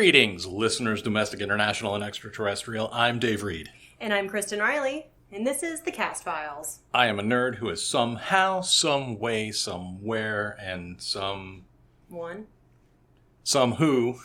Greetings, listeners, domestic, international, and extraterrestrial. I'm Dave Reed. And I'm Kristen Riley, and this is the Cast Files. I am a nerd who is somehow, some way, somewhere, and some who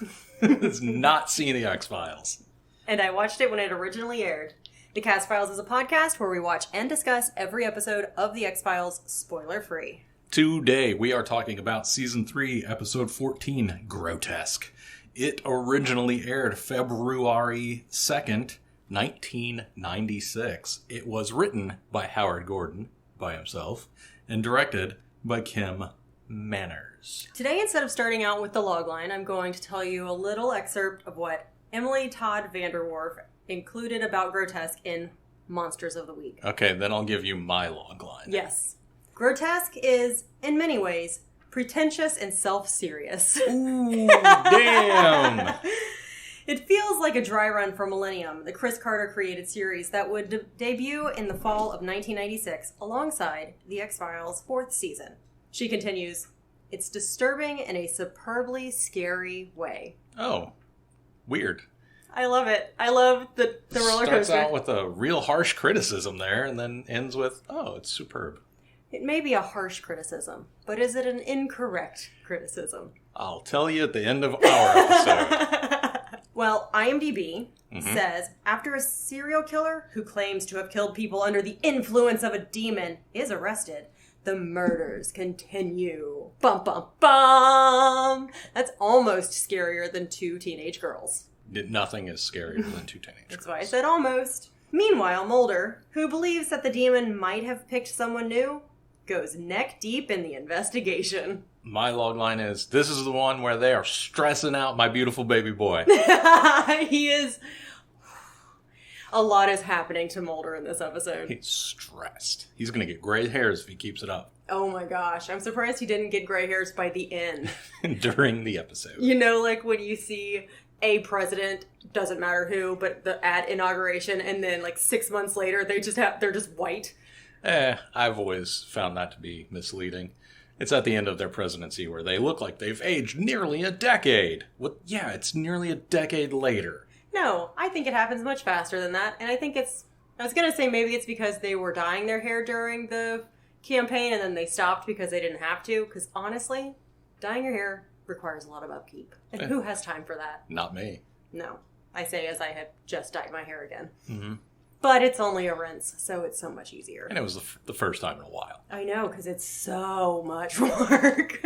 has not seen the X-Files. And I watched it when it originally aired. The Cast Files is a podcast where we watch and discuss every episode of the X-Files spoiler-free. Today, we are talking about Season 3, Episode 14, Grotesque. It originally aired February 2nd, 1996. It was written by Howard Gordon, by himself, and directed by Kim Manners. Today, instead of starting out with the logline, I'm going to tell you a little excerpt of what Emily Todd Vanderwerf included about Grotesque in Monsters of the Week. Okay, then I'll give you my logline. Yes. Grotesque is, in many ways, pretentious and self-serious. Ooh, damn! It feels like a dry run for Millennium, the Chris Carter created series that would debut in the fall of 1996 alongside The X-Files' 4th season. She continues, "It's disturbing in a superbly scary way." Oh, weird. I love it. I love the roller coaster. Starts out with a real harsh criticism there and then ends with, oh, it's superb. It may be a harsh criticism, but is it an incorrect criticism? I'll tell you at the end of our episode. Well, IMDb says, after a serial killer who claims to have killed people under the influence of a demon is arrested, the murders continue. Bum, bum, bum! That's almost scarier than 2 teenage girls. Nothing is scarier than 2 teenage girls. That's why I said almost. Meanwhile, Mulder, who believes that the demon might have picked someone new, goes neck deep in the investigation. My logline is, this is the one where they are stressing out my beautiful baby boy. He is... A lot is happening to Mulder in this episode. He's stressed. He's going to get gray hairs if he keeps it up. Oh my gosh. I'm surprised he didn't get gray hairs by the end. During the episode. You know, like when you see a president, doesn't matter who, but at inauguration, and then like 6 months later, they're just white. I've always found that to be misleading. It's at the end of their presidency where they look like they've aged nearly a decade. Well, yeah, it's nearly a decade later. No, I think it happens much faster than that. And I think I was going to say maybe it's because they were dyeing their hair during the campaign and then they stopped because they didn't have to. Because honestly, dyeing your hair requires a lot of upkeep. And who has time for that? Not me. No. I say as I have just dyed my hair again. Mm-hmm. But it's only a rinse, so it's so much easier. And it was the first time in a while. I know, because it's so much work.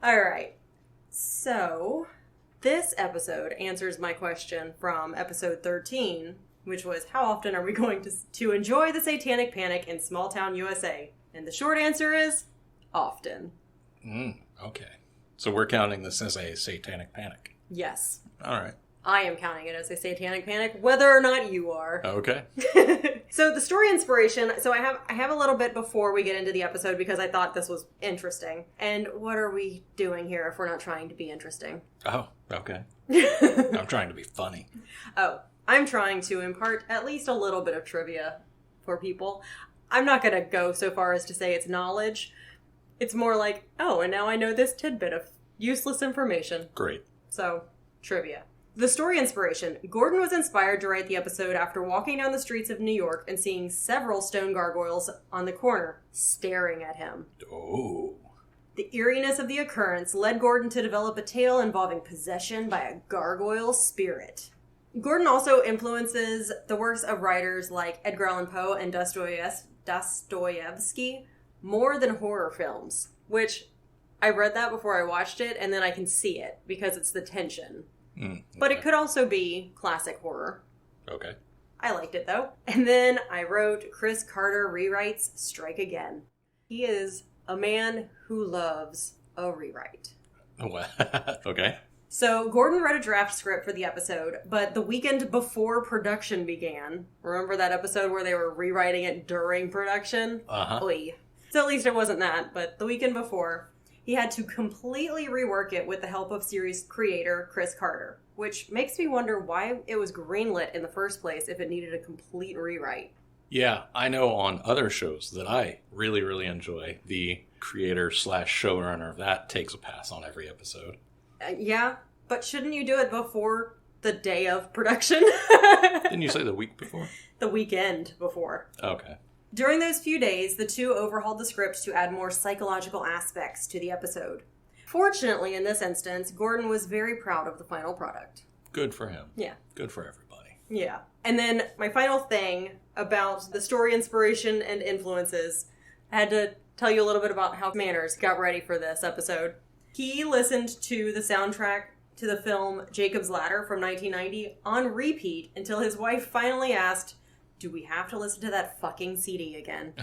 All right. So, this episode answers my question from episode 13, which was, how often are we going to enjoy the satanic panic in small town USA? And the short answer is, often. Okay. So we're counting this as a satanic panic. Yes. All right. I am counting it as a satanic panic, whether or not you are. Okay. So the story inspiration, so I have a little bit before we get into the episode because I thought this was interesting. And what are we doing here if we're not trying to be interesting? Oh, okay. I'm trying to be funny. Oh, I'm trying to impart at least a little bit of trivia for people. I'm not going to go so far as to say it's knowledge. It's more like, oh, and now I know this tidbit of useless information. Great. So, trivia. The story inspiration. Gordon was inspired to write the episode after walking down the streets of New York and seeing several stone gargoyles on the corner, staring at him. Oh. The eeriness of the occurrence led Gordon to develop a tale involving possession by a gargoyle spirit. Gordon also influences the works of writers like Edgar Allan Poe and Dostoevsky more than horror films, which I read that before I watched it, and then I can see it because it's the tension. Okay. But it could also be classic horror. Okay. I liked it, though. And then I wrote, Chris Carter rewrites strike again. He is a man who loves a rewrite. Okay. So Gordon wrote a draft script for the episode, but the weekend before production began, remember that episode where they were rewriting it during production? Uh-huh. Oy. So at least it wasn't that, but the weekend before, he had to completely rework it with the help of series creator Chris Carter, which makes me wonder why it was greenlit in the first place if it needed a complete rewrite. Yeah, I know on other shows that I really, really enjoy, the creator / showrunner of that takes a pass on every episode. Yeah, But shouldn't you do it before the day of production? Didn't you say the week before? The weekend before. Okay. During those few days, the two overhauled the script to add more psychological aspects to the episode. Fortunately, in this instance, Gordon was very proud of the final product. Good for him. Yeah. Good for everybody. Yeah. And then my final thing about the story inspiration and influences, I had to tell you a little bit about how Manners got ready for this episode. He listened to the soundtrack to the film Jacob's Ladder from 1990 on repeat until his wife finally asked, "Do we have to listen to that fucking CD again?"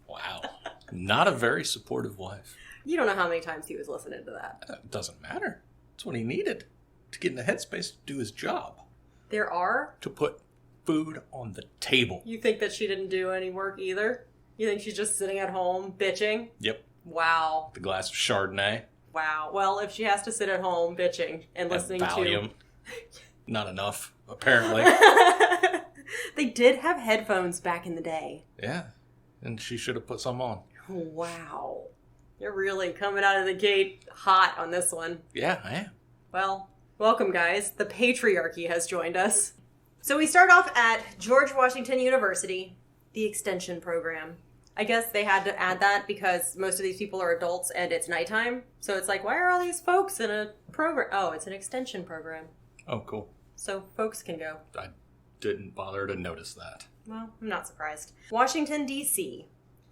Wow. Not a very supportive wife. You don't know how many times he was listening to that. It doesn't matter. It's what he needed to get in the headspace to do his job. There are? To put food on the table. You think that she didn't do any work either? You think she's just sitting at home bitching? Yep. Wow. The glass of Chardonnay. Wow. Well, if she has to sit at home bitching and listening to... Valium. Not enough, apparently. They did have headphones back in the day. Yeah. And she should have put some on. Wow. You're really coming out of the gate hot on this one. Yeah, I am. Well, welcome, guys. The patriarchy has joined us. So we start off at George Washington University, the extension program. I guess they had to add that because most of these people are adults and it's nighttime. So it's like, why are all these folks in a program? Oh, it's an extension program. Oh, cool. So folks can go. I didn't bother to notice that. Well, I'm not surprised. Washington, D.C.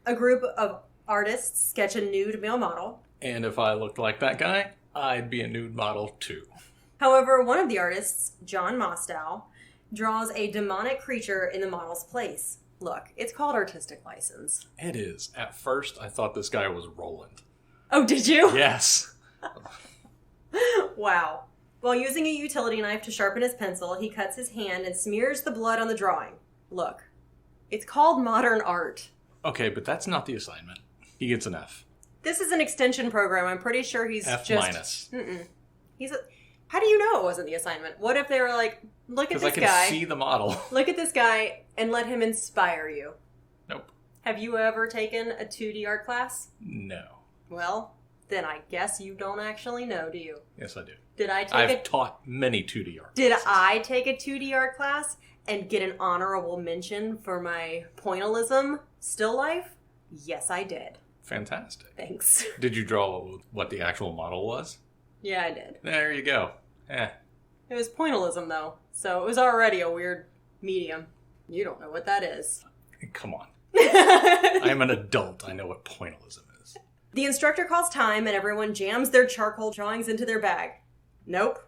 A group of artists sketch a nude male model. And if I looked like that guy, I'd be a nude model too. However, one of the artists, John Mostow, draws a demonic creature in the model's place. Look, it's called artistic license. It is. At first, I thought this guy was Roland. Oh, did you? Yes. Wow. While using a utility knife to sharpen his pencil, he cuts his hand and smears the blood on the drawing. Look, it's called modern art. Okay, but that's not the assignment. He gets an F. This is an extension program. I'm pretty sure he's F just... minus. How do you know it wasn't the assignment? What if they were like, look at this guy. Because I can see the model. Look at this guy and let him inspire you. Nope. Have you ever taken a 2D art class? No. Well, then I guess you don't actually know, do you? Yes, I do. I've taught many 2D art Did classes. I take a 2D art class and get an honorable mention for my pointillism still life? Yes, I did. Fantastic. Thanks. Did you draw what the actual model was? Yeah, I did. There you go. It was pointillism, though, so it was already a weird medium. You don't know what that is. Come on. I'm an adult. I know what pointillism is. The instructor calls time and everyone jams their charcoal drawings into their bag. Nope.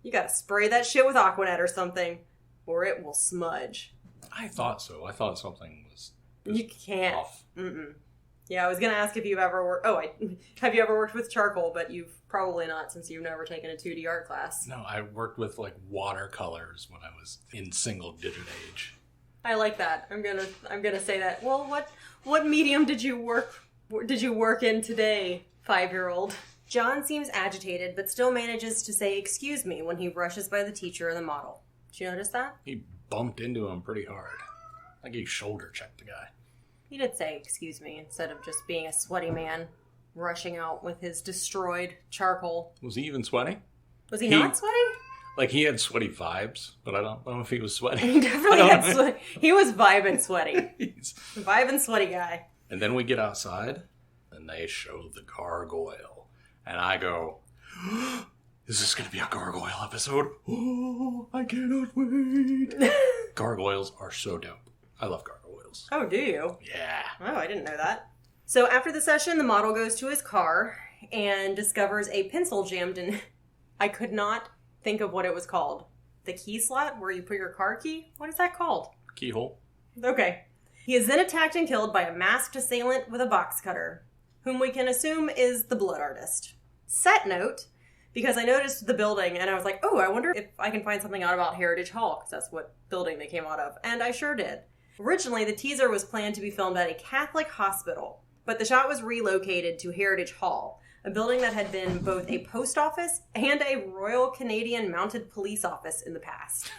You gotta spray that shit with Aquanet or something, or it will smudge. I thought so. I thought something was You can't. off. Mm-mm. Yeah, I was gonna ask if you've ever worked... have you ever worked with charcoal, but you've probably not since you've never taken a 2D art class. No, I worked with like watercolors when I was in single digit age. I like that. I'm gonna say that. Well, what medium did you work in today, 5-year-old? John seems agitated, but still manages to say excuse me when he rushes by the teacher and the model. Did you notice that? He bumped into him pretty hard. Like he shoulder checked the guy. He did say excuse me instead of just being a sweaty man rushing out with his destroyed charcoal. Was he even sweaty? Was he not sweaty? Like he had sweaty vibes, but I don't know if he was sweaty. He definitely had sweaty. He was vibing sweaty. He's... Vibing sweaty guy. And then we get outside, and they show the gargoyle. And I go, is this going to be a gargoyle episode? Oh, I cannot wait. Gargoyles are so dope. I love gargoyles. Oh, do you? Yeah. Oh, I didn't know that. So after the session, the model goes to his car and discovers a pencil jammed in... I could not think of what it was called. The key slot where you put your car key? What is that called? Keyhole. Okay. He is then attacked and killed by a masked assailant with a box cutter, whom we can assume is the blood artist. Set note, because I noticed the building and I was like, oh, I wonder if I can find something out about Heritage Hall, because that's what building they came out of. And I sure did. Originally, the teaser was planned to be filmed at a Catholic hospital, but the shot was relocated to Heritage Hall, a building that had been both a post office and a Royal Canadian Mounted Police office in the past.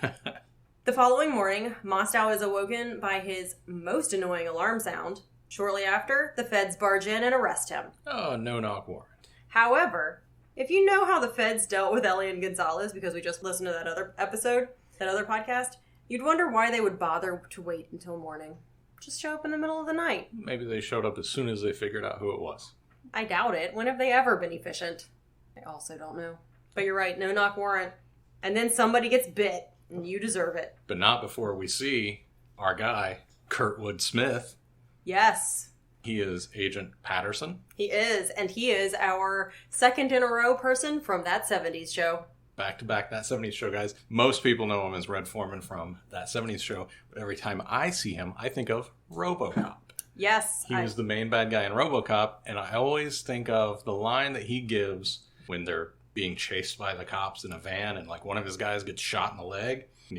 The following morning, Mostow is awoken by his most annoying alarm sound. Shortly after, the feds barge in and arrest him. Oh, no-knock warrant. However, if you know how the feds dealt with Elian Gonzalez, because we just listened to that other episode, that other podcast, you'd wonder why they would bother to wait until morning. Just show up in the middle of the night. Maybe they showed up as soon as they figured out who it was. I doubt it. When have they ever been efficient? I also don't know. But you're right, no-knock warrant. And then somebody gets bit, and you deserve it. But not before we see our guy, Kurtwood Smith. Yes. He is Agent Patterson. He is, and he is our second in a row person from That 70s Show. Back to back, That 70s Show, guys. Most people know him as Red Foreman from That 70s Show, but every time I see him, I think of RoboCop. Yes. He was the main bad guy in RoboCop, and I always think of the line that he gives when they're being chased by the cops in a van, and like one of his guys gets shot in the leg, and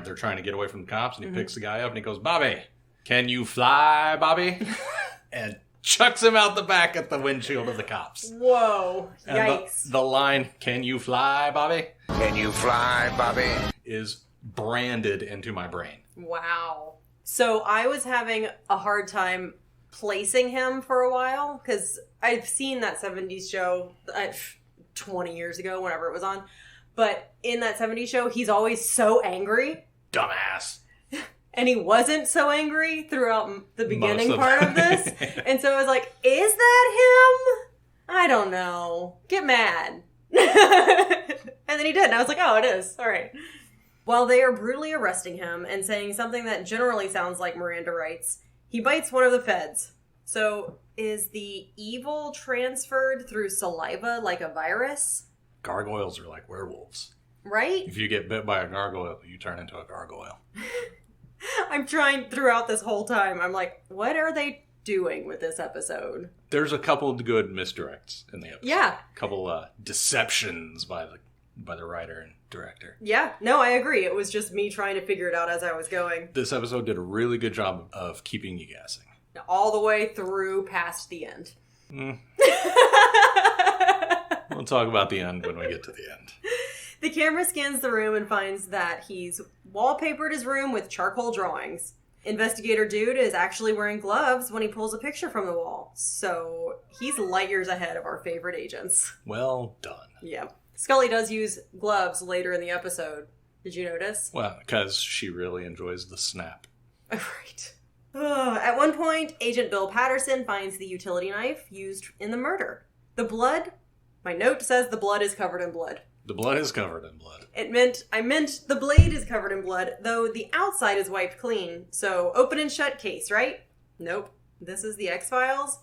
they're trying to get away from the cops, and he picks the guy up, and he goes, "Bobby, can you fly, Bobby?" And chucks him out the back at the windshield of the cops. Whoa. Yikes. And the line, "Can you fly, Bobby?" Can you fly, Bobby? Is branded into my brain. Wow. So I was having a hard time placing him for a while, because I've seen That 70s Show 20 years ago, whenever it was on. But in That 70s Show, he's always so angry. Dumbass. And he wasn't so angry throughout the beginning part of this. And so I was like, is that him? I don't know. Get mad. And then he did. And I was like, oh, it is. All right. While they are brutally arresting him and saying something that generally sounds like Miranda rights, he bites one of the feds. So is the evil transferred through saliva like a virus? Gargoyles are like werewolves. Right? If you get bit by a gargoyle, you turn into a gargoyle. I'm trying throughout this whole time. I'm like, what are they doing with this episode? There's a couple of good misdirects in the episode. Yeah. A couple deceptions by the writer and director. Yeah. No, I agree. It was just me trying to figure it out as I was going. This episode did a really good job of keeping you guessing. All the way through past the end. We'll talk about the end when we get to the end. The camera scans the room and finds that he's wallpapered his room with charcoal drawings. Investigator Dude is actually wearing gloves when he pulls a picture from the wall. So he's light years ahead of our favorite agents. Well done. Yeah. Scully does use gloves later in the episode. Did you notice? Well, because she really enjoys the snap. Right. At one point, Agent Bill Patterson finds the utility knife used in the murder. The blood, my note says the blood is covered in blood. The blood is covered in blood. I meant the blade is covered in blood, though the outside is wiped clean. So open and shut case, right? Nope. This is the X-Files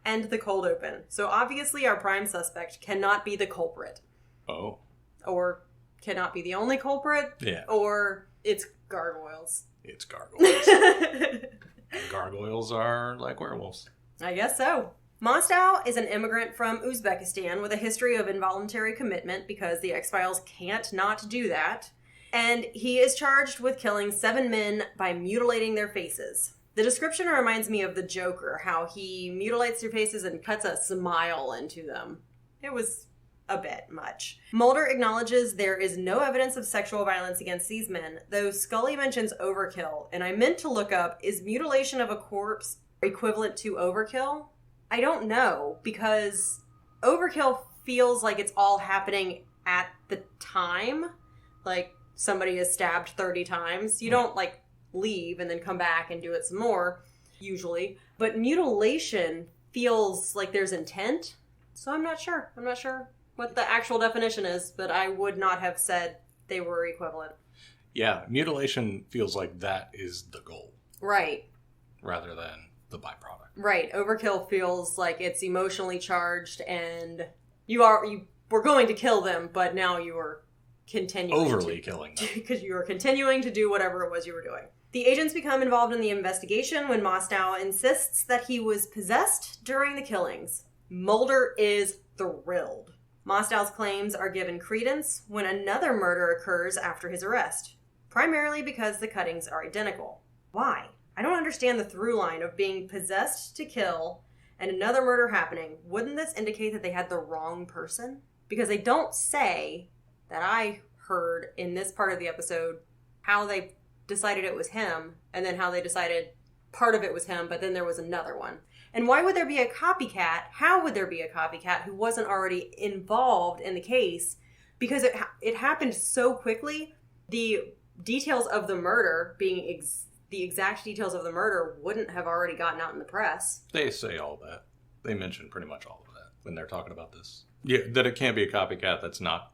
and the cold open. So obviously our prime suspect cannot be the culprit. Oh. Or cannot be the only culprit. Yeah. Or it's gargoyles. It's gargoyles. And gargoyles are like werewolves. I guess so. Mostow is an immigrant from Uzbekistan with a history of involuntary commitment because the X-Files can't not do that. And he is charged with killing 7 men by mutilating their faces. The description reminds me of the Joker, how he mutilates their faces and cuts a smile into them. It was a bit much. Mulder acknowledges there is no evidence of sexual violence against these men, though Scully mentions overkill, and I meant to look up, is mutilation of a corpse equivalent to overkill? I don't know, because overkill feels like it's all happening at the time. Like, somebody is stabbed 30 times. You don't, like, leave and then come back and do it some more, usually. But mutilation feels like there's intent, so I'm not sure. I'm not sure what the actual definition is, but I would not have said they were equivalent. Yeah, mutilation feels like that is the goal. Right. Rather than the byproduct. Right. Overkill feels like it's emotionally charged and you were going to kill them, but now you are continuing overly killing them. Because you are continuing to do whatever it was you were doing. The agents become involved in the investigation when Mostow insists that he was possessed during the killings. Mulder is thrilled. Mostow's claims are given credence when another murder occurs after his arrest, primarily because the cuttings are identical. Why? I don't understand the through line of being possessed to kill and another murder happening, wouldn't this indicate that they had the wrong person? Because they don't say, that I heard in this part of the episode, how they decided it was him, and then how they decided part of it was him, but then there was another one. And why would there be a copycat? How would there be a copycat who wasn't already involved in the case? Because it happened so quickly, the details of the murder, being the exact details of the murder, wouldn't have already gotten out in the press. They say all that. They mention pretty much all of that when they're talking about this. Yeah, that it can't be a copycat. That's not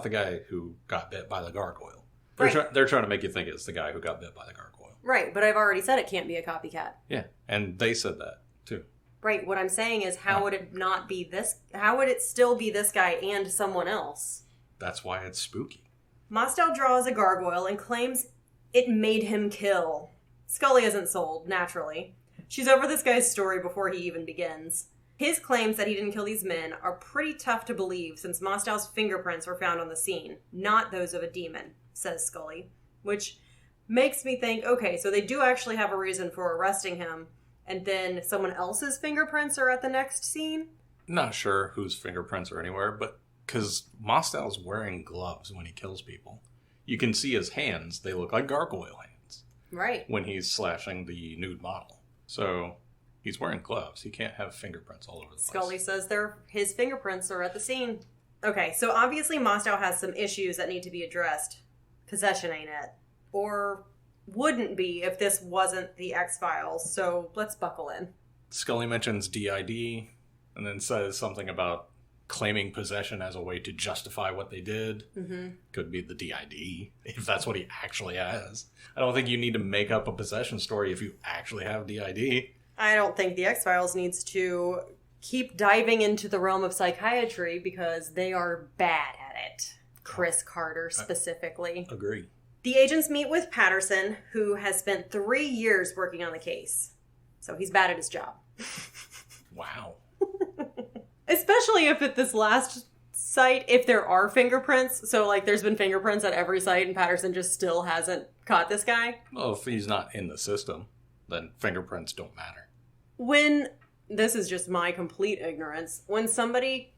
the guy who got bit by the gargoyle. They're trying to make you think it's the guy who got bit by the gargoyle. Right, but I've already said it can't be a copycat. Yeah, and they said that too. Right, what I'm saying is, how would it not be this? How would it still be this guy and someone else? That's why it's spooky. Mostel draws a gargoyle and claims it made him kill. Scully isn't sold, naturally. She's over this guy's story before he even begins. His claims that he didn't kill these men are pretty tough to believe since Mostel's fingerprints were found on the scene, not those of a demon, says Scully. Which makes me think, okay, so they do actually have a reason for arresting him, and then someone else's fingerprints are at the next scene? Not sure whose fingerprints are anywhere, but because Mostel's wearing gloves when he kills people. You can see his hands, they look like gargoyle hands. Right. When he's slashing the nude model. So he's wearing gloves. He can't have fingerprints all over the place. Scully says his fingerprints are at the scene. Okay, so obviously Mostel has some issues that need to be addressed. Possession ain't it. Or wouldn't be if this wasn't the X-Files, so let's buckle in. Scully mentions DID and then says something about claiming possession as a way to justify what they did. Mm-hmm. Could be the DID, if that's what he actually has. I don't think you need to make up a possession story if you actually have DID. I don't think the X-Files needs to keep diving into the realm of psychiatry because they are bad at it. Chris Carter specifically. Agree. The agents meet with Patterson, who has spent 3 years working on the case. So he's bad at his job. Wow. Especially if at this last site, if there are fingerprints. So, like, there's been fingerprints at every site and Patterson just still hasn't caught this guy. Well, if he's not in the system, then fingerprints don't matter. This is just my complete ignorance. When somebody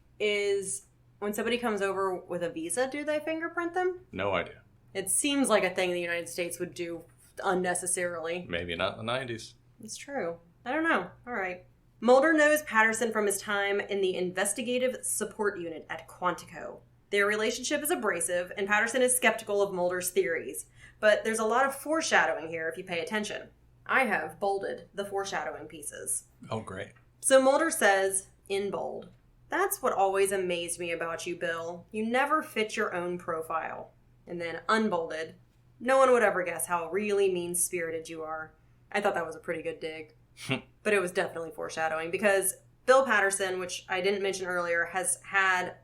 comes over with a visa, do they fingerprint them? No idea. It seems like a thing the United States would do unnecessarily. Maybe not in the 90s. It's true. I don't know. All right. Mulder knows Patterson from his time in the investigative support unit at Quantico. Their relationship is abrasive, and Patterson is skeptical of Mulder's theories. But there's a lot of foreshadowing here if you pay attention. I have bolded the foreshadowing pieces. Oh, great. So Mulder says, in bold, "That's what always amazed me about you, Bill. You never fit your own profile." And then unbolded, "No one would ever guess how really mean-spirited you are." I thought that was a pretty good dig. But it was definitely foreshadowing because Bill Patterson, which I didn't mention earlier, has had,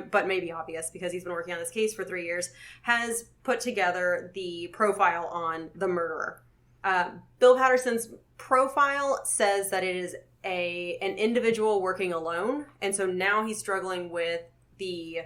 but maybe obvious because he's been working on this case for 3 years, has put together the profile on the murderer. Bill Patterson's profile says that it is an individual working alone, and so now he's struggling with the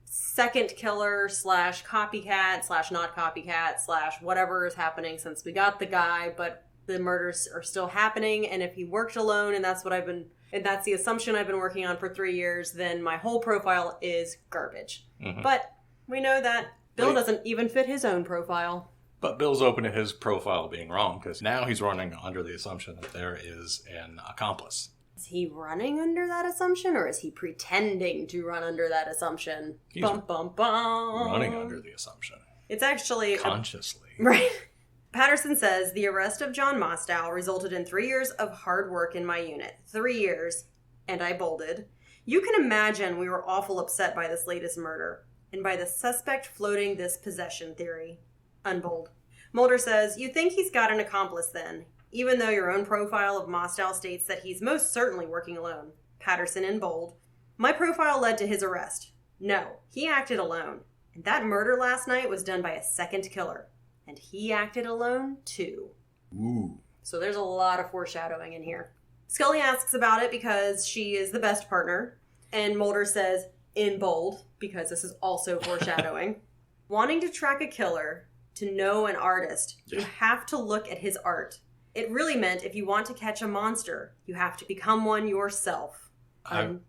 second killer / copycat / not copycat / whatever is happening since we got the guy, but the murders are still happening, and if he worked alone, and that's the assumption I've been working on for 3 years, then my whole profile is garbage. Mm-hmm. But we know that Bill doesn't even fit his own profile. But Bill's open to his profile being wrong, because now he's running under the assumption that there is an accomplice. Is he running under that assumption, or is he pretending to run under that assumption? He's running under the assumption. It's actually... consciously. Right. Patterson says, "The arrest of John Mostel resulted in 3 years of hard work in my unit. 3 years." And I bolded. "You can imagine we were awful upset by this latest murder, and by the suspect floating this possession theory." Unbold. Mulder says, "You think he's got an accomplice then, even though your own profile of Mostel states that he's most certainly working alone." Patterson in bold. "My profile led to his arrest. No, he acted alone. And that murder last night was done by a second killer. And he acted alone, too." Ooh. So there's a lot of foreshadowing in here. Scully asks about it because she is the best partner. And Mulder says, in bold, because this is also foreshadowing. "Wanting to track a killer, to know an artist, you have to look at his art. It really meant if you want to catch a monster, you have to become one yourself.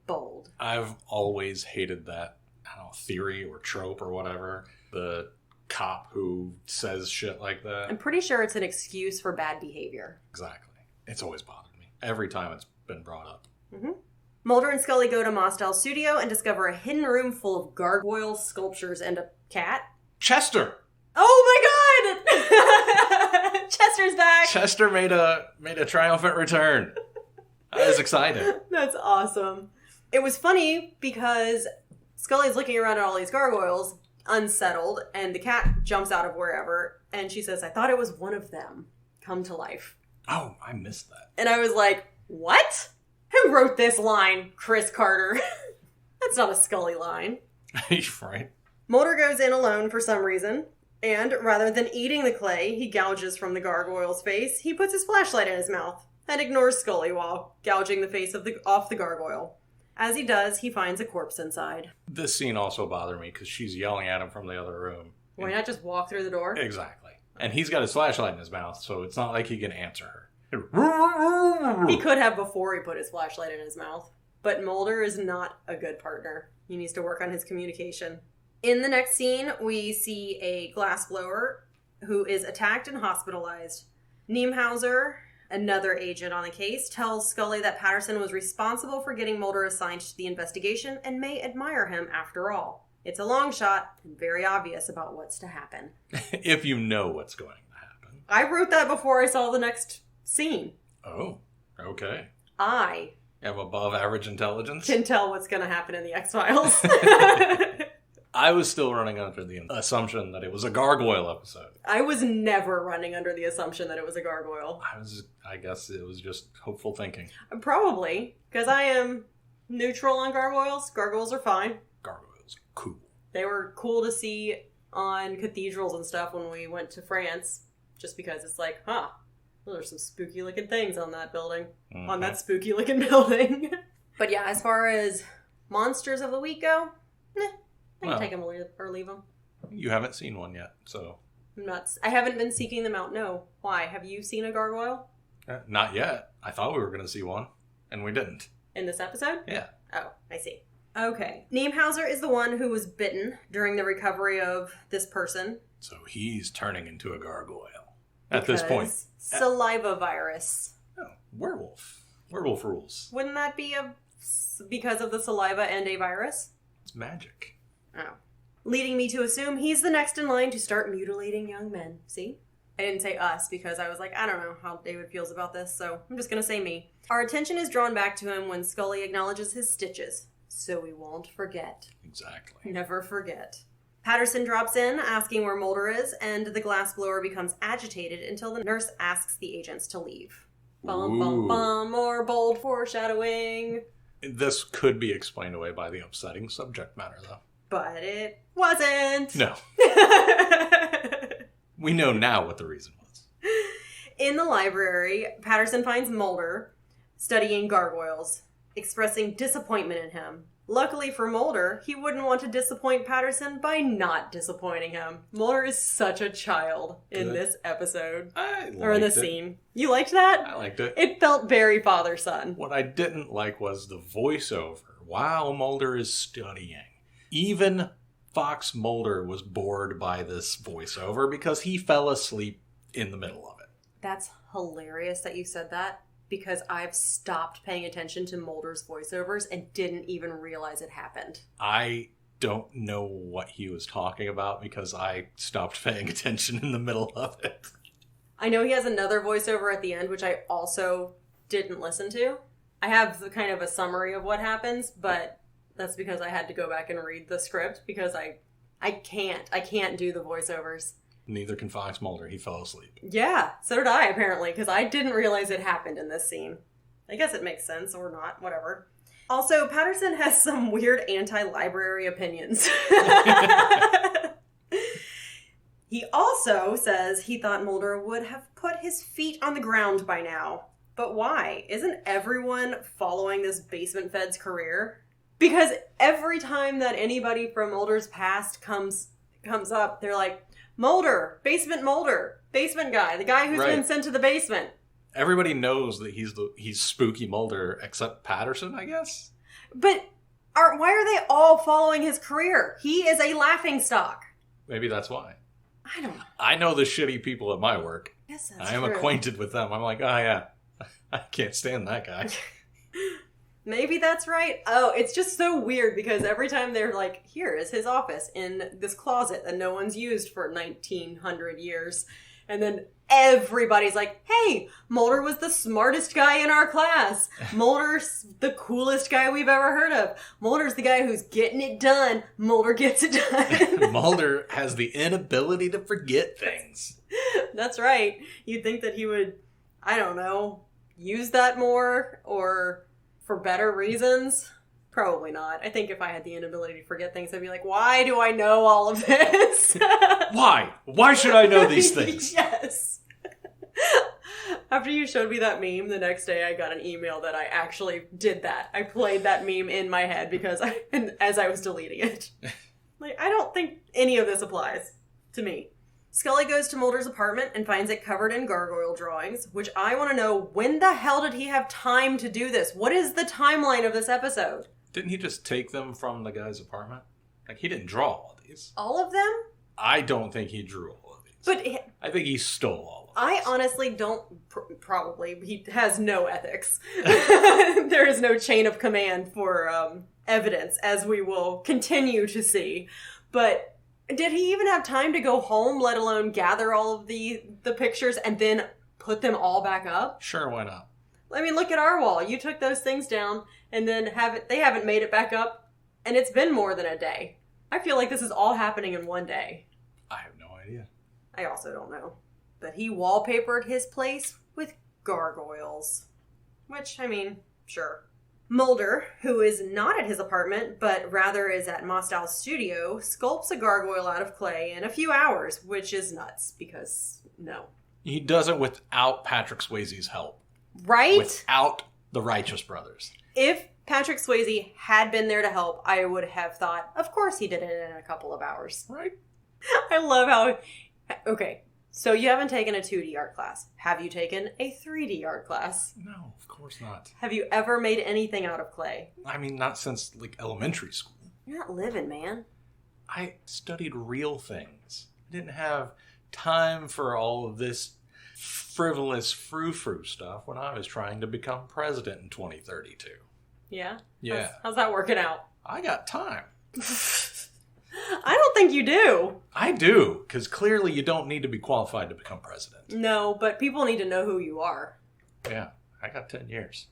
Bold. I've always hated that, I don't know, theory or trope or whatever. The cop who says shit like that. I'm pretty sure it's an excuse for bad behavior. Exactly. It's always bothered me. Every time it's been brought up. Mm-hmm. Mulder and Scully go to Mostel's studio and discover a hidden room full of gargoyle sculptures and a cat. Chester! Oh my god! Chester's back! Chester made a triumphant return. I was excited. That's awesome. It was funny because Scully's looking around at all these gargoyles, unsettled, and the cat jumps out of wherever, and she says, I thought it was one of them come to life. Oh, I missed that. And I was like, what? Who wrote this line, Chris Carter? That's not a Scully line. Right. Mulder goes in alone for some reason, and rather than eating the clay he gouges from the gargoyle's face, he puts his flashlight in his mouth and ignores Scully while gouging the face off the gargoyle. As he does, he finds a corpse inside. This scene also bothered me because she's yelling at him from the other room. Why not just walk through the door? Exactly. And he's got his flashlight in his mouth, so it's not like he can answer her. He could have before he put his flashlight in his mouth. But Mulder is not a good partner. He needs to work on his communication. In the next scene, we see a glassblower who is attacked and hospitalized. Niemhauser, another agent on the case, tells Scully that Patterson was responsible for getting Mulder assigned to the investigation and may admire him after all. It's a long shot and very obvious about what's to happen. If you know what's going to happen. I wrote that before I saw the next scene. Oh, okay. I have above average intelligence? Can tell what's going to happen in the X-Files. I was still running under the assumption that it was a gargoyle episode. I was never running under the assumption that it was a gargoyle. I guess it was just hopeful thinking. Probably, because I am neutral on gargoyles. Gargoyles are fine. Gargoyles are cool. They were cool to see on cathedrals and stuff when we went to France, just because it's like, those are some spooky looking things on that building. Mm-hmm. On that spooky looking building. But yeah, as far as monsters of the week go, I can take them or leave them. You haven't seen one yet, so... I haven't been seeking them out, no. Why? Have you seen a gargoyle? Not yet. I thought we were going to see one, and we didn't. In this episode? Yeah. Oh, I see. Okay. Niemhauser is the one who was bitten during the recovery of this person. So he's turning into a gargoyle. At this point. Saliva virus. Oh, werewolf. Werewolf rules. Wouldn't that be because of the saliva and a virus? It's magic. Oh. Leading me to assume he's the next in line to start mutilating young men. See? I didn't say us because I was like, I don't know how David feels about this, so I'm just going to say me. Our attention is drawn back to him when Scully acknowledges his stitches, so we won't forget. Exactly. Never forget. Patterson drops in, asking where Mulder is, and the glassblower becomes agitated until the nurse asks the agents to leave. Bum, bum, bum, more bold foreshadowing. This could be explained away by the upsetting subject matter, though. But it wasn't. No. We know now what the reason was. In the library, Patterson finds Mulder studying gargoyles, expressing disappointment in him. Luckily for Mulder, he wouldn't want to disappoint Patterson by not disappointing him. Mulder is such a child in this episode. Or in this scene. You liked that? I liked it. It felt very father-son. What I didn't like was the voiceover while Mulder is studying. Even Fox Mulder was bored by this voiceover because he fell asleep in the middle of it. That's hilarious that you said that, because I've stopped paying attention to Mulder's voiceovers and didn't even realize it happened. I don't know what he was talking about because I stopped paying attention in the middle of it. I know he has another voiceover at the end, which I also didn't listen to. I have the kind of a summary of what happens, but that's because I had to go back and read the script because I can't do the voiceovers. Neither can Fox Mulder. He fell asleep. Yeah, so did I, apparently, because I didn't realize it happened in this scene. I guess it makes sense, or not, whatever. Also, Patterson has some weird anti-library opinions. He also says he thought Mulder would have put his feet on the ground by now. But why? Isn't everyone following this basement fed's career? Because every time that anybody from Mulder's past comes up, they're like, Mulder, basement guy, the guy who's been sent to the basement. Everybody knows that he's spooky Mulder, except Patterson, I guess? But why are they all following his career? He is a laughingstock. Maybe that's why. I don't know. I know the shitty people at my work. Yes, that's I am true. acquainted with them. I'm like, oh yeah, I can't stand that guy. Maybe that's right. Oh, it's just so weird because every time they're like, here is his office in this closet that no one's used for 1900 years. And then everybody's like, hey, Mulder was the smartest guy in our class. Mulder's the coolest guy we've ever heard of. Mulder's the guy who's getting it done. Mulder gets it done. Mulder has the inability to forget things. That's right. You'd think that he would, I don't know, use that more or for better reasons. Probably not. I think if I had the inability to forget things, I'd be like, why do I know all of this? Why? Why should I know these things? Yes. After you showed me that meme, the next day I got an email that I actually did that. I played that meme in my head as I was deleting it. Like, I don't think any of this applies to me. Scully goes to Mulder's apartment and finds it covered in gargoyle drawings, which I want to know, when the hell did he have time to do this? What is the timeline of this episode? Didn't he just take them from the guy's apartment? Like, he didn't draw all these. All of them? I don't think he drew all of these. But I think he stole all of I these. honestly don't, probably, he has no ethics. There is no chain of command for evidence, as we will continue to see. But did he even have time to go home, let alone gather all of the pictures and then put them all back up? Sure, why not? I mean, look at our wall. You took those things down and then they haven't made it back up, and it's been more than a day. I feel like this is all happening in one day. I have no idea. I also don't know. But he wallpapered his place with gargoyles. Which, I mean, sure. Mulder, who is not at his apartment, but rather is at Mostel's studio, sculpts a gargoyle out of clay in a few hours, which is nuts, because no. He does it without Patrick Swayze's help. Right? Without the Righteous Brothers. If Patrick Swayze had been there to help, I would have thought, of course he did it in a couple of hours. Right? I love how... Okay, so you haven't taken a 2D art class. Have you taken a 3D art class? No, of course not. Have you ever made anything out of clay? I mean, not since, elementary school. You're not living, man. I studied real things. I didn't have time for all of this frivolous frou-frou stuff when I was trying to become president in 2032. Yeah? Yeah. How's that working out? I got time. I don't think you do. I do, because clearly you don't need to be qualified to become president. No, but people need to know who you are. Yeah, I got 10 years.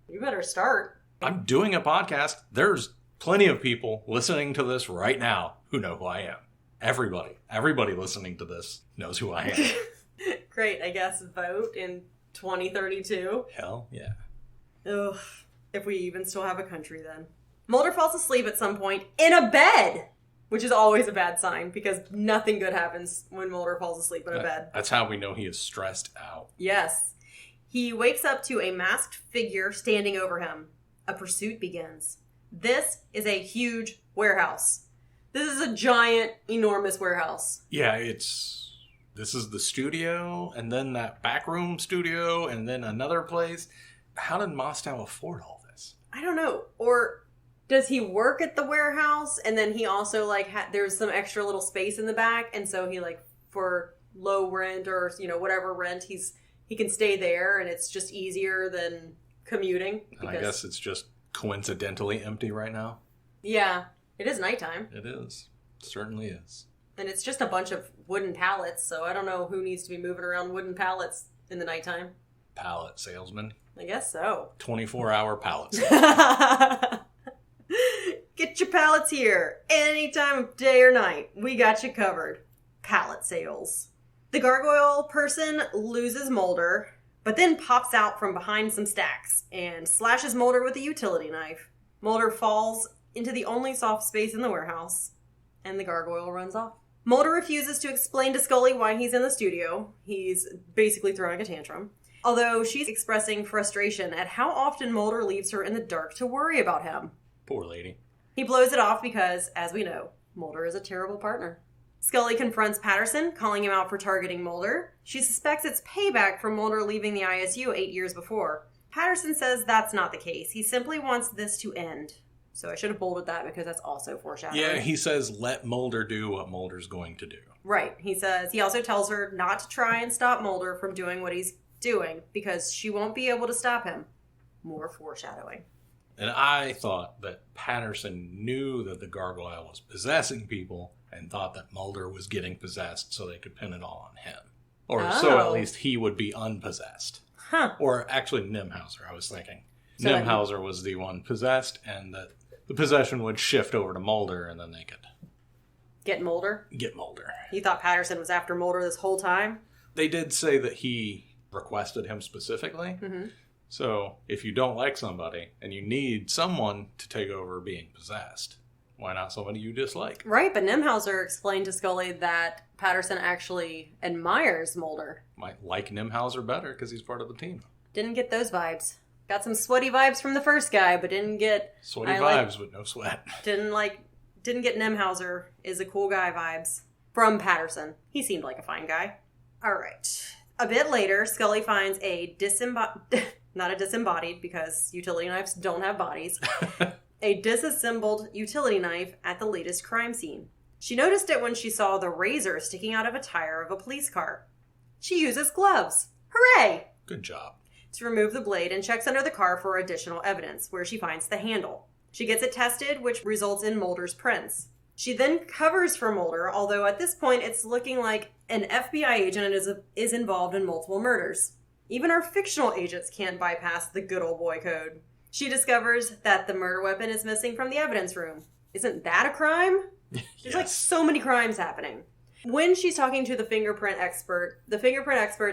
You better start. I'm doing a podcast. There's plenty of people listening to this right now who know who I am. Everybody listening to this knows who I am. Great, I guess vote in 2032. Hell yeah. Ugh, if we even still have a country then. Mulder falls asleep at some point in a bed, which is always a bad sign because nothing good happens when Mulder falls asleep in a bed. That's how we know he is stressed out. Yes. He wakes up to a masked figure standing over him. A pursuit begins. This is a huge warehouse. This is a giant, enormous warehouse. Yeah, this is the studio, and then that backroom studio, and then another place. How did Mostel afford all this? I don't know. Or does he work at the warehouse, and then he also, there's some extra little space in the back, and so he, for low rent or, whatever rent, he can stay there, and it's just easier than commuting. And I guess it's just coincidentally empty right now. Yeah, it is nighttime. It is. It certainly is. And it's just a bunch of wooden pallets, so I don't know who needs to be moving around wooden pallets in the nighttime. Pallet salesman. I guess so. 24-hour pallet salesman. Get your pallets here. Any time of day or night. We got you covered. Pallet sales. The gargoyle person loses Mulder, but then pops out from behind some stacks and slashes Mulder with a utility knife. Mulder falls into the only soft space in the warehouse, and the gargoyle runs off. Mulder refuses to explain to Scully why he's in the studio. He's basically throwing a tantrum. Although she's expressing frustration at how often Mulder leaves her in the dark to worry about him. Poor lady. He blows it off because, as we know, Mulder is a terrible partner. Scully confronts Patterson, calling him out for targeting Mulder. She suspects it's payback for Mulder leaving the ISU 8 years before. Patterson says that's not the case. He simply wants this to end. So I should have bolded that because that's also foreshadowing. Yeah, he says let Mulder do what Mulder's going to do. Right. He also tells her not to try and stop Mulder from doing what he's doing because she won't be able to stop him. More foreshadowing. And I thought that Patterson knew that the gargoyle was possessing people and thought that Mulder was getting possessed so they could pin it all on him. Or so at least he would be unpossessed. Huh. Or actually Nimhauser, I was thinking. So Nimhauser was the one possessed and that the possession would shift over to Mulder and then they could get Mulder? Get Mulder. You thought Patterson was after Mulder this whole time? They did say that he requested him specifically. Mm-hmm. So if you don't like somebody and you need someone to take over being possessed, why not somebody you dislike? Right, but Nimhauser explained to Scully that Patterson actually admires Mulder. Might like Nimhauser better because he's part of the team. Didn't get those vibes. Got some sweaty vibes from the first guy, but didn't get... Sweaty vibes with no sweat. Didn't get Nimhauser is a cool guy vibes from Patterson. He seemed like a fine guy. All right. A bit later, Scully finds a not a disembodied because utility knives don't have bodies, a disassembled utility knife at the latest crime scene. She noticed it when she saw the razor sticking out of a tire of a police car. She uses gloves. Hooray! Good job. To remove the blade and checks under the car for additional evidence, where she finds the handle. She gets it tested, which results in Mulder's prints. She then covers for Mulder, although at this point it's looking like an FBI agent is involved in multiple murders. Even our fictional agents can't bypass the good old boy code. She discovers that the murder weapon is missing from the evidence room. Isn't that a crime? There's like so many crimes happening. When she's talking to the fingerprint expert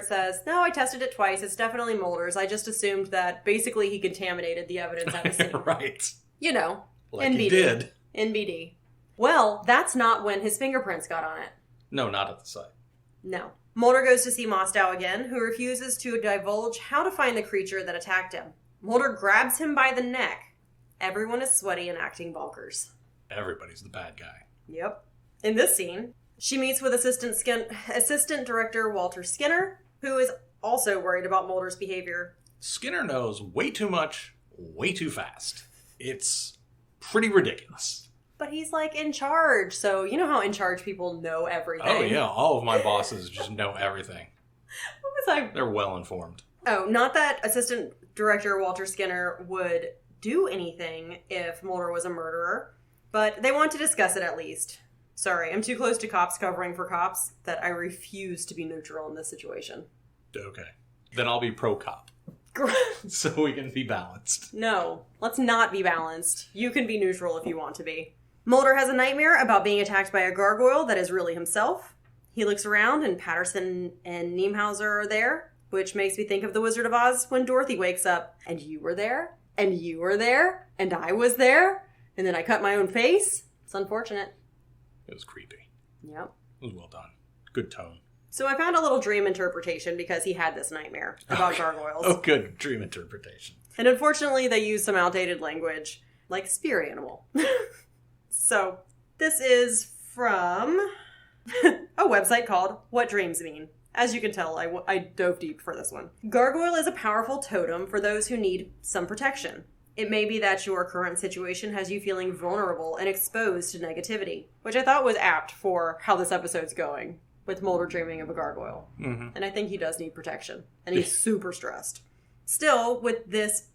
says, "No, I tested it twice. It's definitely Mulder's. I just assumed that basically he contaminated the evidence at the scene." Right. You know, like NBD. He did. NBD. Well, that's not when his fingerprints got on it. No, not at the site. No. Mulder goes to see Mostow again, who refuses to divulge how to find the creature that attacked him. Mulder grabs him by the neck. Everyone is sweaty and acting bonkers. Everybody's the bad guy. Yep. In this scene, she meets with Assistant Director Walter Skinner, who is also worried about Mulder's behavior. Skinner knows way too much, way too fast. It's pretty ridiculous. But he's like in charge, so you know how in charge people know everything. Oh yeah, all of my bosses just know everything. What was I? They're well informed. Oh, not that Assistant Director Walter Skinner would do anything if Mulder was a murderer, but they want to discuss it at least. Sorry, I'm too close to cops covering for cops that I refuse to be neutral in this situation. Okay. Then I'll be pro-cop. So we can be balanced. No, let's not be balanced. You can be neutral if you want to be. Mulder has a nightmare about being attacked by a gargoyle that is really himself. He looks around and Patterson and Nimhauser are there, which makes me think of The Wizard of Oz when Dorothy wakes up. And you were there, and you were there, and I was there, and then I cut my own face. It's unfortunate. It was creepy. Yep. It was well done. Good tone. So I found a little dream interpretation because he had this nightmare about gargoyles. Oh, good. Dream interpretation. And unfortunately, they use some outdated language, like spirit animal. So this is from a website called What Dreams Mean. As you can tell, I dove deep for this one. Gargoyle is a powerful totem for those who need some protection. It may be that your current situation has you feeling vulnerable and exposed to negativity, which I thought was apt for how this episode's going, with Mulder dreaming of a gargoyle. Mm-hmm. And I think he does need protection, and he's super stressed. Still, with this,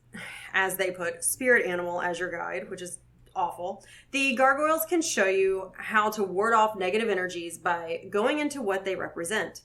as they put, spirit animal as your guide, which is awful, the gargoyles can show you how to ward off negative energies by going into what they represent.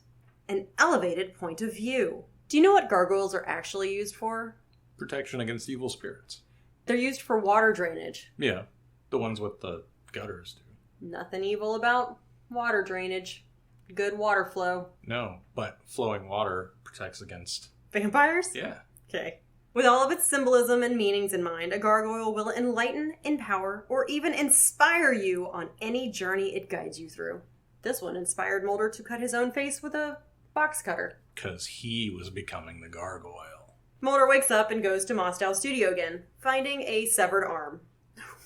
An elevated point of view. Do you know what gargoyles are actually used for? Protection against evil spirits. They're used for water drainage. Yeah. The ones with the gutters do. Nothing evil about water drainage. Good water flow. No, but flowing water protects against... Vampires? Yeah. Okay. With all of its symbolism and meanings in mind, a gargoyle will enlighten, empower, or even inspire you on any journey it guides you through. This one inspired Mulder to cut his own face with a box cutter. Because he was becoming the gargoyle. Mulder wakes up and goes to Mostow's studio again, finding a severed arm,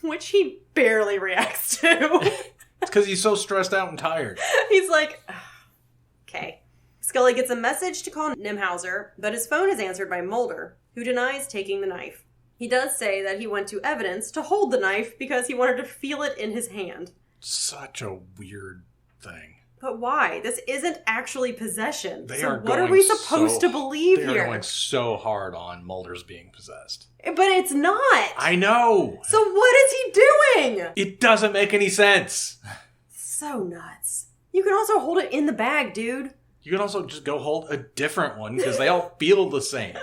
which he barely reacts to. It's because he's so stressed out and tired. He's like, okay. Scully gets a message to call Nimhauser, but his phone is answered by Mulder, who denies taking the knife. He does say that he went to evidence to hold the knife because he wanted to feel it in his hand. Such a weird thing. But why? This isn't actually possession. What are we supposed to believe here? They are going so hard on Mulder's being possessed. But it's not. I know. So what is he doing? It doesn't make any sense. So nuts. You can also hold it in the bag, dude. You can also just go hold a different one because they all feel the same.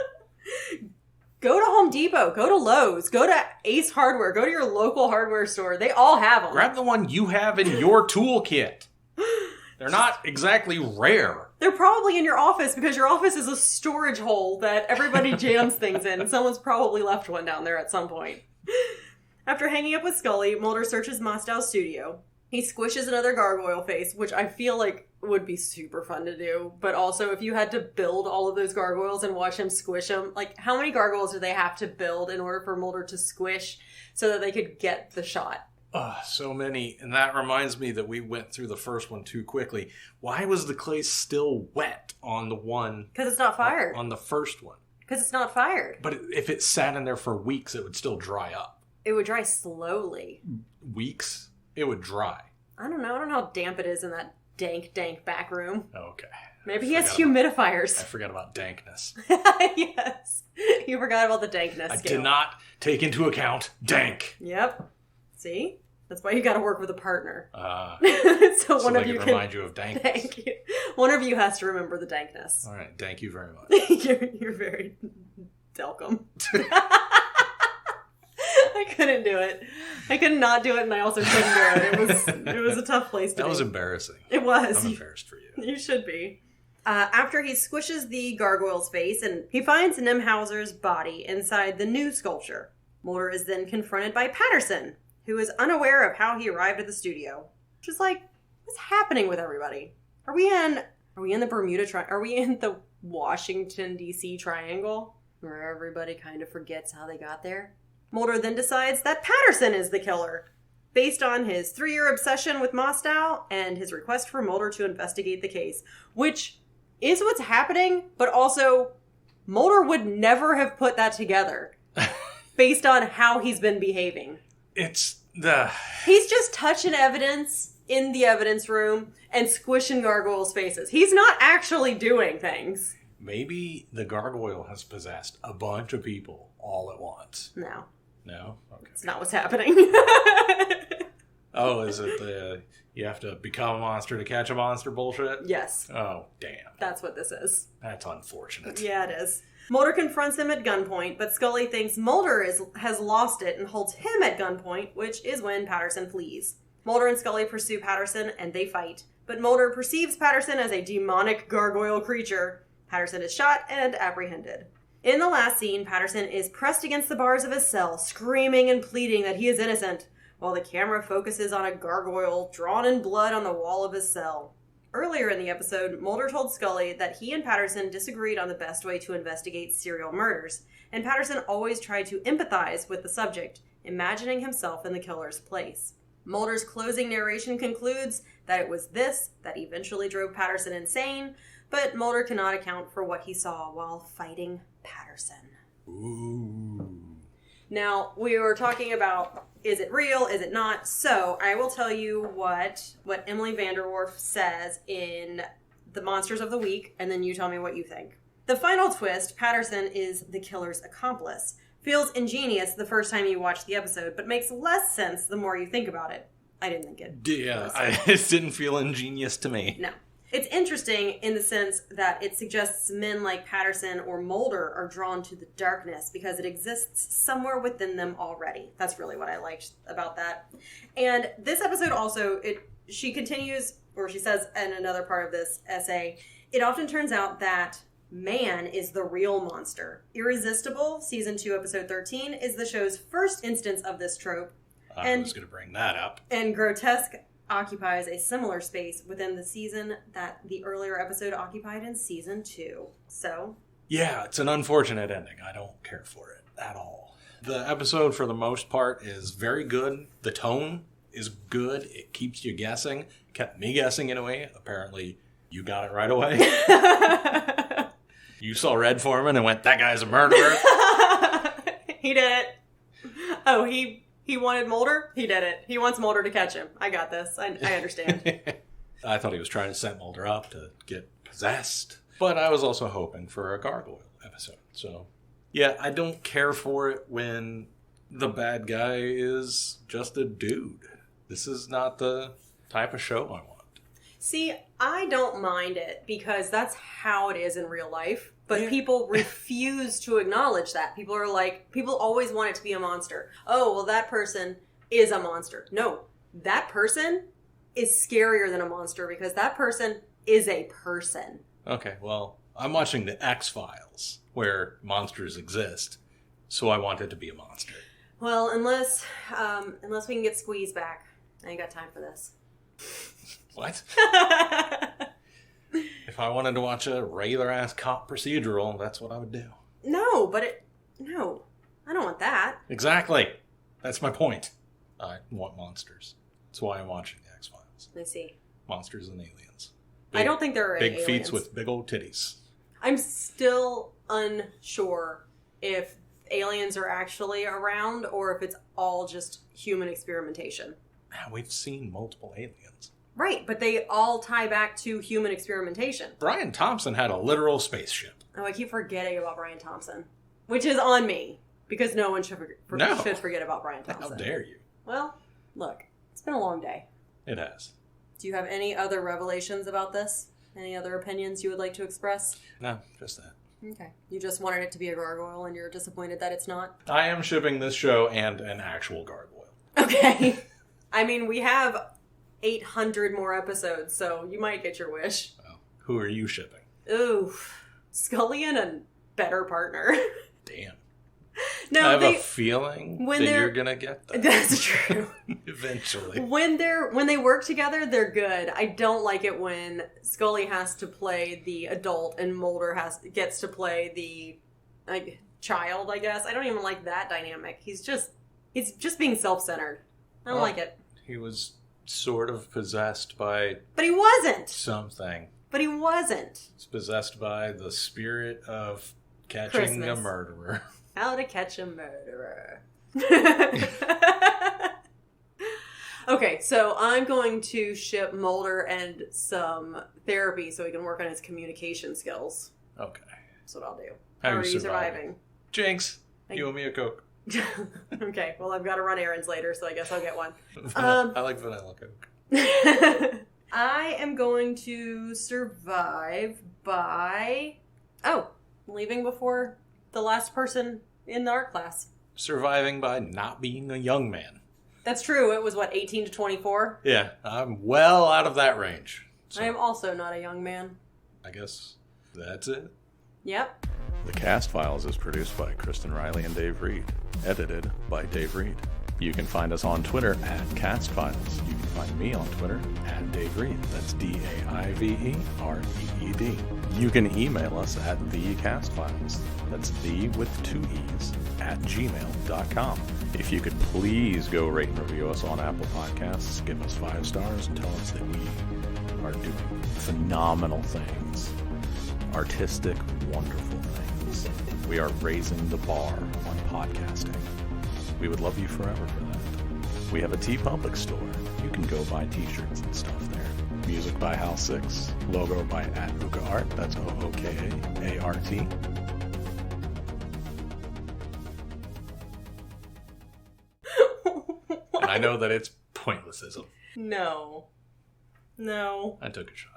Go to Home Depot. Go to Lowe's. Go to Ace Hardware. Go to your local hardware store. They all have them. Grab the one you have in your toolkit. They're not exactly rare. They're probably in your office because your office is a storage hole that everybody jams things in. And someone's probably left one down there at some point. After hanging up with Scully, Mulder searches Mostow's studio. He squishes another gargoyle face, which I feel like would be super fun to do. But also, if you had to build all of those gargoyles and watch him squish them, like, how many gargoyles do they have to build in order for Mulder to squish so that they could get the shot? So many. And that reminds me that we went through the first one too quickly. Why was the clay still wet on the one? Because it's not fired. On the first one. Because it's not fired. But if it sat in there for weeks, it would still dry up. It would dry slowly. Weeks? It would dry. I don't know. I don't know how damp it is in that dank back room. Okay. Maybe he has humidifiers. I forgot about dankness. Yes. You forgot about the dankness I scale. did not take into account dank. Yep. See? That's why you got to work with a partner. So one of you can remind you of dankness. Thank you. One of you has to remember the dankness. All right. Thank you very much. You're very welcome. I couldn't do it. I could not do it, and I also couldn't do it. It was a tough place to be. That was embarrassing. It was. I'm embarrassed for you. You should be. After he squishes the gargoyle's face, and he finds Nimhauser's body inside the new sculpture. Mulder is then confronted by Patterson, who is unaware of how he arrived at the studio. Just like, what's happening with everybody? Are we in the Bermuda Triangle? Are we in the Washington, D.C. Triangle? Where everybody kind of forgets how they got there? Mulder then decides that Patterson is the killer, based on his 3-year obsession with Mostow and his request for Mulder to investigate the case, which is what's happening, but also Mulder would never have put that together based on how he's been behaving. He's just touching evidence in the evidence room and squishing gargoyles' faces. He's not actually doing things. Maybe the gargoyle has possessed a bunch of people all at once. No. No? Okay. It's not what's happening. Oh, is it the you have to become a monster to catch a monster bullshit? Yes. Oh, damn. That's what this is. That's unfortunate. Yeah, it is. Mulder confronts him at gunpoint, but Scully thinks Mulder has lost it and holds him at gunpoint, which is when Patterson flees. Mulder and Scully pursue Patterson, and they fight. But Mulder perceives Patterson as a demonic gargoyle creature. Patterson is shot and apprehended. In the last scene, Patterson is pressed against the bars of his cell, screaming and pleading that he is innocent, while the camera focuses on a gargoyle drawn in blood on the wall of his cell. Earlier in the episode, Mulder told Scully that he and Patterson disagreed on the best way to investigate serial murders, and Patterson always tried to empathize with the subject, imagining himself in the killer's place. Mulder's closing narration concludes that it was this that eventually drove Patterson insane, but Mulder cannot account for what he saw while fighting Patterson. Ooh. Now, we were talking about, is it real, is it not? So, I will tell you what Emily Vanderwerf says in The Monsters of the Week, and then you tell me what you think. The final twist, Patterson is the killer's accomplice, feels ingenious the first time you watch the episode, but makes less sense the more you think about it. I didn't think it. Yeah, it didn't feel ingenious to me. No. It's interesting in the sense that it suggests men like Patterson or Mulder are drawn to the darkness because it exists somewhere within them already. That's really what I liked about that. And this episode also, she continues, or she says in another part of this essay, it often turns out that man is the real monster. Irresistible, season 2, episode 13, is the show's first instance of this trope. I was going to bring that up. And Grotesque occupies a similar space within the season that the earlier episode occupied in season 2. So, yeah, it's an unfortunate ending. I don't care for it at all. The episode, for the most part, is very good. The tone is good. It keeps you guessing. Kept me guessing in a way. Apparently, you got it right away. You saw Red Foreman and went, that guy's a murderer. He did it. Oh, he wanted Mulder? He did it. He wants Mulder to catch him. I got this. I understand. I thought he was trying to set Mulder up to get possessed. But I was also hoping for a gargoyle episode. So, yeah, I don't care for it when the bad guy is just a dude. This is not the type of show I want. See, I don't mind it because that's how it is in real life. But Yeah. people refuse to acknowledge that. People are like, people always want it to be a monster. Oh, well, that person is a monster. No, that person is scarier than a monster because that person is a person. Okay, well, I'm watching the X-Files, where monsters exist, so I want it to be a monster. Well, unless we can get Squeeze back. I ain't got time for this. What? If I wanted to watch a regular-ass cop procedural, that's what I would do. No, I don't want that. Exactly. That's my point. I want monsters. That's why I'm watching the X-Files. I see. Monsters and aliens. I don't think there are any big feets aliens. with big old titties. I'm still unsure if aliens are actually around or if it's all just human experimentation. Man, we've seen multiple aliens. Right, but they all tie back to human experimentation. Brian Thompson had a literal spaceship. Oh, I keep forgetting about Brian Thompson. Which is on me, because no one should forget about Brian Thompson. How dare you? Well, look, it's been a long day. It has. Do you have any other revelations about this? Any other opinions you would like to express? No, just that. Okay. You just wanted it to be a gargoyle and you're disappointed that it's not? I am shipping this show and an actual gargoyle. Okay. I mean, we have 800 more episodes, so you might get your wish. Well, who are you shipping? Ooh, Scully and a better partner. Damn. No, I have a feeling when that they're- you're gonna get that. That's true. Eventually. When they work together, they're good. I don't like it when Scully has to play the adult and Mulder gets to play the child, I guess. I don't even like that dynamic. He's just being self-centered. I don't like it. He was sort of possessed by But he wasn't. something. But he wasn't. He's possessed by the spirit of catching Christmas. a murderer. How to catch a murderer. Okay, so I'm going to ship Mulder and some therapy so he can work on his communication skills. Okay. That's what I'll do. How How are are you you surviving? Jinx, Thank you owe me a Coke. Okay, well, I've got to run errands later, so I guess I'll get one. I like vanilla Coke. I am going to survive by... Oh, leaving before the last person in the art class. Surviving by not being a young man. That's true. It was, 18 to 24? Yeah, I'm well out of that range. So I am also not a young man. I guess that's it. Yep. The Cast Files is produced by Kristen Riley and Dave Reed. Edited by Dave Reed. You can find us on Twitter at Cast Files. You can find me on Twitter at Dave Reed. That's DaiveReed. You can email us at thecastfiles. That's the with 2 E's at gmail.com. If you could please go rate and review us on Apple Podcasts, give us 5 stars, and tell us that we are doing phenomenal things. Artistic, wonderful things. We are raising the bar on podcasting. We would love you forever for that. We have a TeePublic store. You can go buy t-shirts and stuff there. Music by Hal 6. Logo by @OokaArt. That's OOKAART. And I know that it's pointlessism. No. I took a shot.